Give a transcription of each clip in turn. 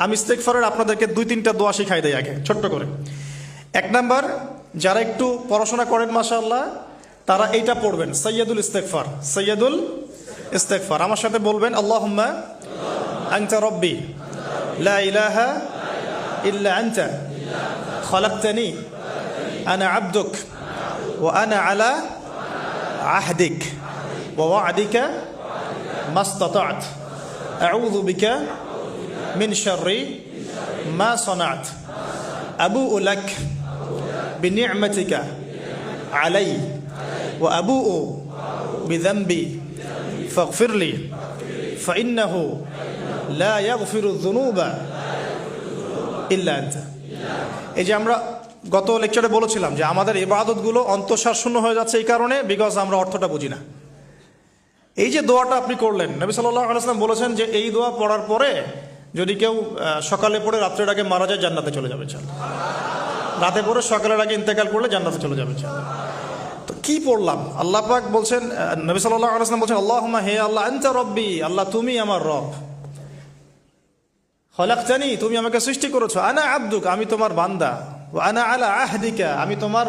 আমি ইস্তেগফারের আপনাদেরকে 2-3টা দোয়া শিখাই দেই আগে ছোট্ট করে। 1 নাম্বার, যারা একটু পড়াশোনা করেন মাশাআল্লাহ তারা এইটা পড়বেন, সাইয়্যিদুল ইস্তেগফার। সাইয়্যিদুল ইস্তেগফার আমার সাথে বলবেন, আল্লাহুম্মা আনতা রাব্বি লা ইলাহা ইল্লা আনতা খালাকতানি আনা আবদুক ওয়া আনা আলা আহদিক ওয়া ওয়া'দিকা মাস্তাতা'ত আউযু বিকা মিন শাররি মা সানা'ত আবুউ লাক বিনি'মাতিকা আলাই ওয়া আবুউ বিযানবি ফাগফিরলি ফাইন্নাহু লা ইয়াগফিরুয যুনুবা ইল্লা আনতা। এই যে আমরা গত লেকচারে বলেছিলাম যে আমাদের ইবাদতগুলো অন্তঃসার শূন্য হয়ে যাচ্ছে এই কারণে, বিকজ আমরা অর্থটা বুঝি না। এই যে দোয়াটা আপনি করলেন, নবী সাল্লাল্লাহু আলাইহি ওয়াসাল্লাম বলেছেন যে এই দোয়া পড়ার পরে যদি কেউ সকালে পড়ে রাত্রের আগে মারা যায় জান্নাতে চলে যাবে। রাতে পড়ে সকালের আগে ইন্তেকাল করলে জান্নাতে চলে যাবে। তো কি পড়লাম? আল্লাহ পাক বলছেন, নবী সাল্লাল্লাহু আলাইহি ওয়াসাল্লাম বলছেন, আল্লাহুম্মা হে আল্লাহ আনতা রব্বি, আল্লাহ তুমি আমার রব, খলাকতানি তুমি আমাকে সৃষ্টি করেছো, আনা আবদুক আমি তোমার বান্দা, ওয়া আনা আলা আহদিকা আমি তোমার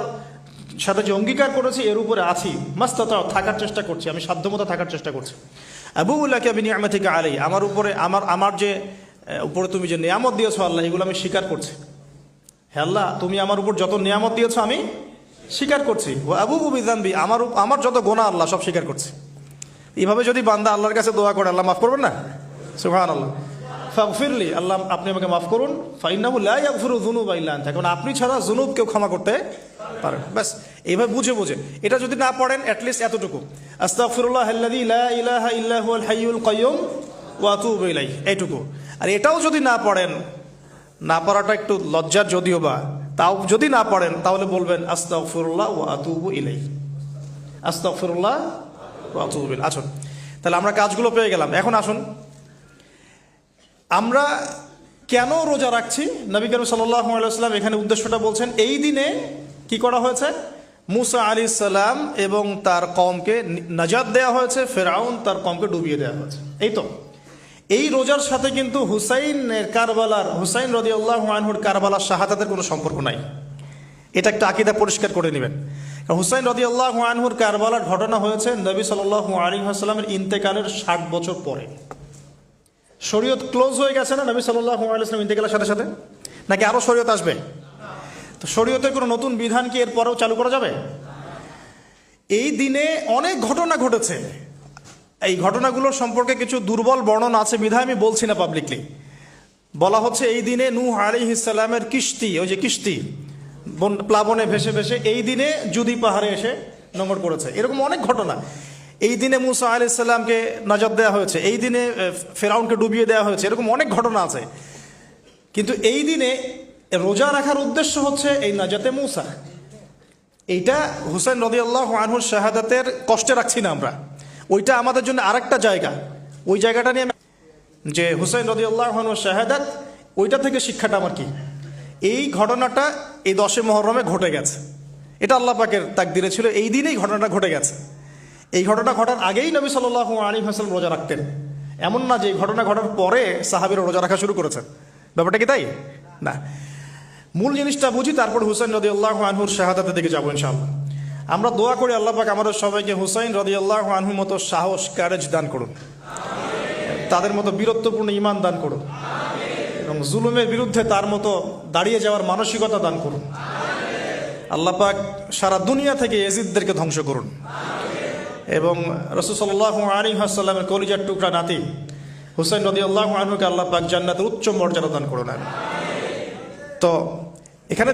সাথে যে অঙ্গীকার করেছি এর উপরে আছি, মাস্তাতা'তু থাকার চেষ্টা করছি, আমি সাধ্যমতো থাকার চেষ্টা করছি, আবুউ লাকা বিনি'মাতিকা আলাই আমার উপরে আমার যে উপরে তুমি যে নিয়ামত দিয়েছো আল্লাহ এগুলো আমি স্বীকার করছি। হে আল্লাহ তুমি আমার উপর যত নিয়ামত দিয়েছো আমি স্বীকার করছি, ওয়া আবুউ বিযানবি আমার যত গুনাহ আল্লাহ সব স্বীকার করছি। এইভাবে যদি বান্দা আল্লাহর কাছে দোয়া করে আল্লাহ মাফ করবেন না? সুবহানাল্লাহ। ফাগফিরলি আল্লাহ আপনি আমাকে মাফ করুন, ফাইন্নাহু লা ইয়াগফিরু যুনুবা ইল্লা আনতা কারণ আপনি ছাড়া যুনুব কেউ ক্ষমা করতে পারেন। ব্যাস এইভাবে বুঝে এটা যদি না পড়েন অ্যাটলিস্ট এতটুকু, আস্তাগফিরুল্লাহাল্লাযী লা ইলাহা ইল্লা হুয়াল হাইয়ুল কাইয়্যুম ওয়া আতুবু ইলাইহি, এইটুকু। আর এটাও যদি না পড়েন, না পড়াটা একটু লজ্জার যদিও বা, তাও যদি না পড়েন তাহলে বলবেন আস্তাগফিরুল্লাহ ওয়া আতুবু ইলাইহি, আস্তাগফিরুল্লাহ ওয়া আতুবু ইলাইহি। আসুন তাহলে আমরা কাজগুলো পেয়ে গেলাম। এখন আসুন আমরা কেন রোজা রাখছি। নবী করিম সাল্লাল্লাহু আলাইহি ওয়াসাল্লাম এখানে উদ্দেশ্যটা বলছেন। এই দিনে কি করা হয়েছে? মুসা আলাইহিস সালাম এবং তার কওমকে নাজাত দেওয়া হয়েছে, ফেরাউন তার কওমকে ডুবিয়ে দেওয়া হয়েছে। এই তো এই রোজার সাথে কিন্তু হুসাইন রাদিয়াল্লাহু আনহুর কারবালার শাহাদাতের কোনো সম্পর্ক নাই। এটা একটা আকীদা পরিষ্কার করে নেবেন। হুসাইন রাদিয়াল্লাহু আনহুর কারবালার ঘটনা হয়েছে নবী সাল্লাল্লাহু আলাইহি ওয়াসাল্লামের ইন্তেকালের 60 বছর পরে। শরীয়ত ক্লোজ হয়ে গেছে না নবী সাল্লাল্লাহু আলাইহি ওয়াসাল্লাম ইন্তেকালের সাথে সাথে, নাকি আরো শরীয়ত আসবে? তো শরীয়তের কোনো নতুন বিধান কি এর পরেও চালু করা যাবে? এই দিনে অনেক ঘটনা ঘটেছে। এই ঘটনাগুলোর সম্পর্কে কিছু দুর্বল বর্ণনা আছে বিধায় আমি বলছি না পাবলিকলি। বলা হচ্ছে এই দিনে নূহ আলাইহিস সালামের কিস্তি, ওই যে কিস্তি প্লাবনে ভেসে ভেসে এই দিনে জুদি পাহাড়ে এসে নোঙর করেছে। এরকম অনেক ঘটনা। এই দিনে মুসা আলাইহিস সালামকে নাজাত দেওয়া হয়েছে, এই দিনে ফেরাউনকে ডুবিয়ে দেওয়া হয়েছে, এরকম অনেক ঘটনা আছে। কিন্তু এই দিনে রোজা রাখার উদ্দেশ্য হচ্ছে এই নাজাতে মুসা। এইটা হুসাইন রাদিয়াল্লাহু আনহুর শাহাদাতের কষ্টে রাখছি না আমরা, ওইটা আমাদের জন্য আরেকটা জায়গা। ওই জায়গাটা নিয়ে যে হুসাইন রাদিয়াল্লাহু আনহুর শাহাদাত, ওইটা থেকে শিক্ষাটা আমার কি? এই ঘটনাটা এই 10 মুহররমে ঘটে গেছে। এটা আল্লাহ পাকের তাকদিরে ছিল, এই দিনেই ঘটনাটা ঘটে গেছে। এই ঘটনা ঘটার আগেই নবী সাল্লাল্লাহু আলাইহি ওয়াসাল্লাম রোজা রাখতেন। এমন না যে এই ঘটনা ঘটার পরে সাহাবীরা রোজা রাখা শুরু করেছেন, ব্যাপারটা কি তাই না। মূল জিনিসটা বুঝি, তারপর হুসাইন রাদিয়াল্লাহু আনহুর শাহাদাতের দিকে যাবো ইনশাআল্লাহ। আমরা দোয়া করি আল্লাহ পাক আমাদের সবাইকে হুসাইন রাদিয়াল্লাহু আনহুর মতো সাহস, কারেজ দান করুন, তাদের মতো বীরত্বপূর্ণ ঈমান দান করুন, এবং জুলুমের বিরুদ্ধে তার মতো দাঁড়িয়ে যাওয়ার মানসিকতা দান করুন। আল্লাহ পাক সারা দুনিয়া থেকে ইয়াজিদদেরকে ধ্বংস করুন, এবং রাসূল সাল্লাল্লাহু আলাইহি ওয়াসাল্লামের কলিজার টুকরা নাতি হুসাইন রাদিয়াল্লাহু আনহুকে আল্লাহ পাক জান্নাতের উচ্চ মর্যাদা দান করুন। তো এখানে